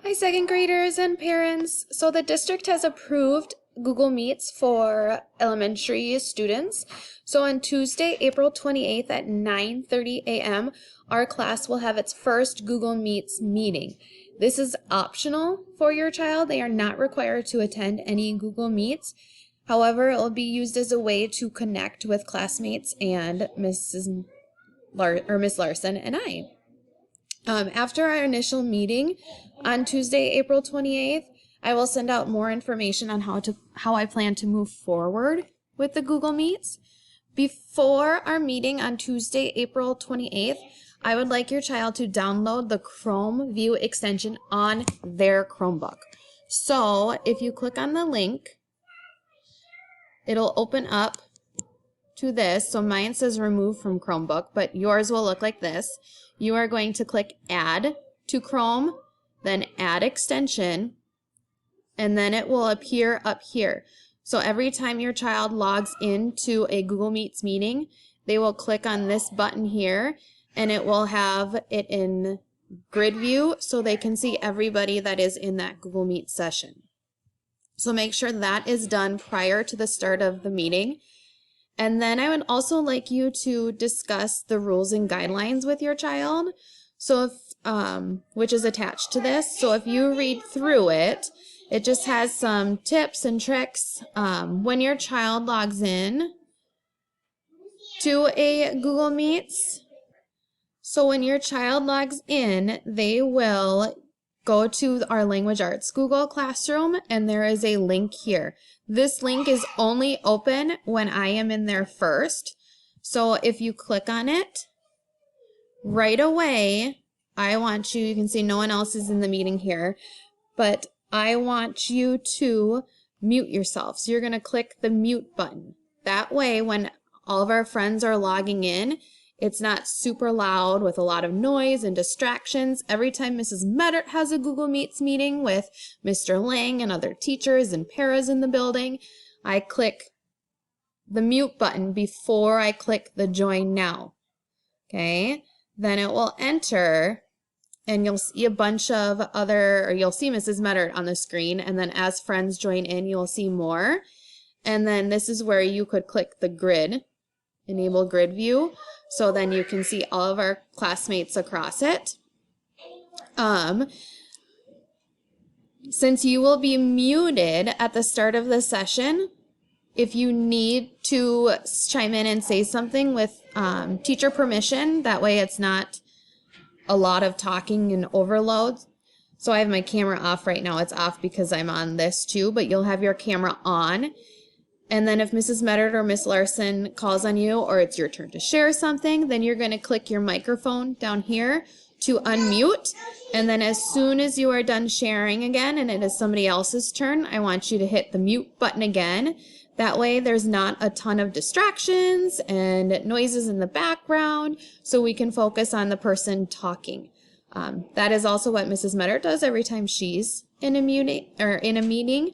Hi, second graders and parents. So the district has approved Google Meets for elementary students. So on Tuesday, April 28th at 9:30 a.m., our class will have its first Google Meets meeting. This is optional for your child. They are not required to attend any Google Meets. However, it will be used as a way to connect with classmates and Miss Larson and I. After our initial meeting on Tuesday, April 28th, I will send out more information on how I plan to move forward with the Google Meets. Before our meeting on Tuesday, April 28th, I would like your child to download the Chrome View extension on their Chromebook. So if you click on the link, it'll open up to this. So mine says remove from Chromebook, but yours will look like this. You are going to click add to Chrome, then add extension, and then it will appear up here. So every time your child logs into a Google Meets meeting, they will click on this button here, and it will have it in grid view so they can see everybody that is in that Google Meet session. So make sure that is done prior to the start of the meeting. And then I would also like you to discuss the rules and guidelines with your child. So if, which is attached to this. So if you read through it, it just has some tips and tricks. When your child logs in to a Google Meets, so when your child logs in, they will go to our Language Arts Google Classroom, and there is a link here. This link is only open when I am in there first. So if you click on it, right away, I want you can see no one else is in the meeting here, but I want you to mute yourself. So you're going to click the mute button. That way, when all of our friends are logging in, it's not super loud with a lot of noise and distractions. Every time Mrs. Meddert has a Google Meets meeting with Mr. Lang and other teachers and paras in the building, I click the mute button before I click the join now. Okay, then it will enter and you'll see a bunch of you'll see Mrs. Meddert on the screen, and then as friends join in, you'll see more. And then this is where you could click the grid, enable grid view. So then you can see all of our classmates across it. Since you will be muted at the start of the session, if you need to chime in and say something with teacher permission, that way it's not a lot of talking and overload. So I have my camera off right now. It's off because I'm on this too, but you'll have your camera on. And then if Mrs. Meddert or Miss Larson calls on you, or it's your turn to share something, then you're going to click your microphone down here to unmute. And then as soon as you are done sharing again and it is somebody else's turn, I want you to hit the mute button again. That way there's not a ton of distractions and noises in the background, so we can focus on the person talking. That is also what Mrs. Meddert does every time she's in a meeting.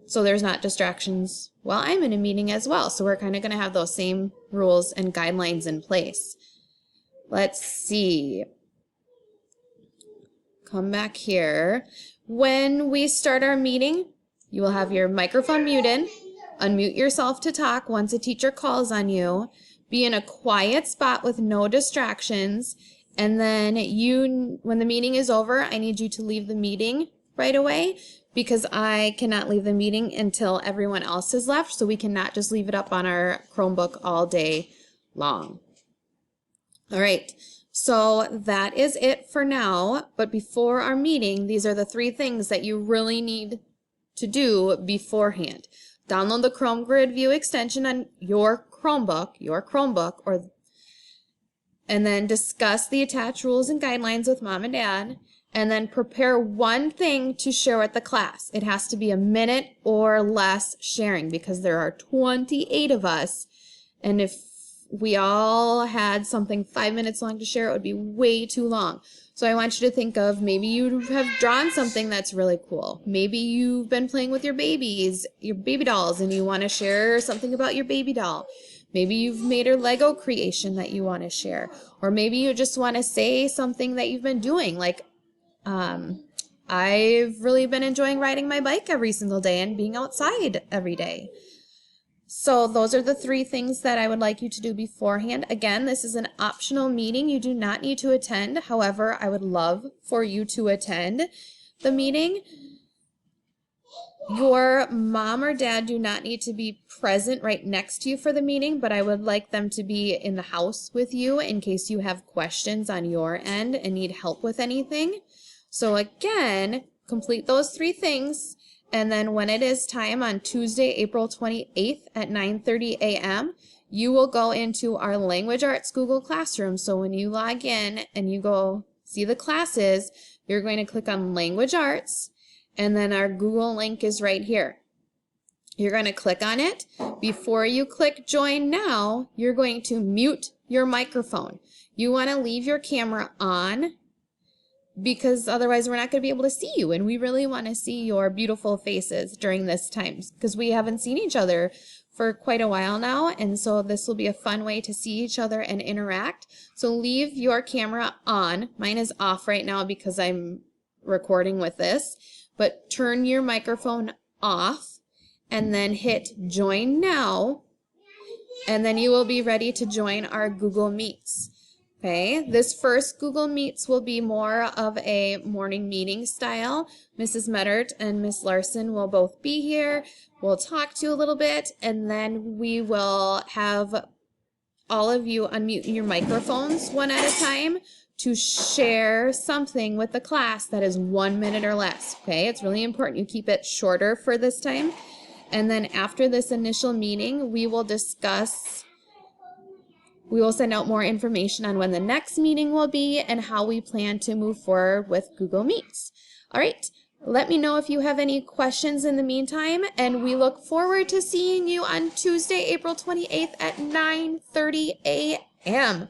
So there's not distractions while I'm in a meeting as well. So we're kind of going to have those same rules and guidelines in place. Let's see. Come back here. When we start our meeting, you will have your microphone muted. Unmute yourself to talk once a teacher calls on you. Be in a quiet spot with no distractions. And then when the meeting is over, I need you to leave the meeting right away, because I cannot leave the meeting until everyone else has left, so we cannot just leave it up on our Chromebook all day long. All right, so that is it for now, but before our meeting, these are the 3 things that you really need to do beforehand. Download the Chrome Grid View extension on your Chromebook, and then discuss the attached rules and guidelines with mom and dad. And then prepare one thing to share with the class. It has to be a minute or less sharing, because there are 28 of us. And if we all had something 5 minutes long to share, it would be way too long. So I want you to think of, maybe you have drawn something that's really cool. Maybe you've been playing with your baby dolls, and you want to share something about your baby doll. Maybe you've made a Lego creation that you want to share. Or maybe you just want to say something that you've been doing, like I've really been enjoying riding my bike every single day and being outside every day. So those are the 3 things that I would like you to do beforehand. Again, this is an optional meeting. You do not need to attend. However, I would love for you to attend the meeting. Your mom or dad do not need to be present right next to you for the meeting, but I would like them to be in the house with you in case you have questions on your end and need help with anything. So again, complete those 3 things. And then when it is time on Tuesday, April 28th at 9:30 a.m., you will go into our Language Arts Google Classroom. So when you log in and you go see the classes, you're going to click on Language Arts, and then our Google link is right here. You're going to click on it. Before you click Join Now, you're going to mute your microphone. You want to leave your camera on, because otherwise we're not going to be able to see you, and we really want to see your beautiful faces during this time because we haven't seen each other for quite a while now, and so this will be a fun way to see each other and interact. So leave your camera on. Mine is off right now because I'm recording with this, but turn your microphone off and then hit Join Now, and then you will be ready to join our Google Meets. Okay, this first Google Meets will be more of a morning meeting style. Mrs. Meddert and Miss Larson will both be here. We'll talk to you a little bit, and then we will have all of you unmute your microphones one at a time to share something with the class that is 1 minute or less. Okay, it's really important you keep it shorter for this time. And then after this initial meeting, we will send out more information on when the next meeting will be and how we plan to move forward with Google Meets. All right, let me know if you have any questions in the meantime, and we look forward to seeing you on Tuesday, April 28th at 9:30 a.m.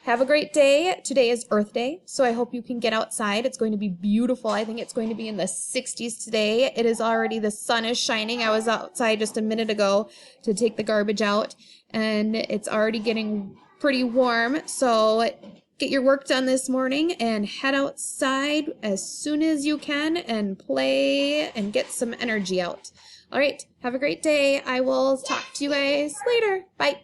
Have a great day. Today is Earth Day, so I hope you can get outside. It's going to be beautiful. I think it's going to be in the 60s today. It is already, the sun is shining. I was outside just a minute ago to take the garbage out, and it's already getting pretty warm. So get your work done this morning and head outside as soon as you can and play and get some energy out. All right, have a great day. I will talk to you guys later. Bye.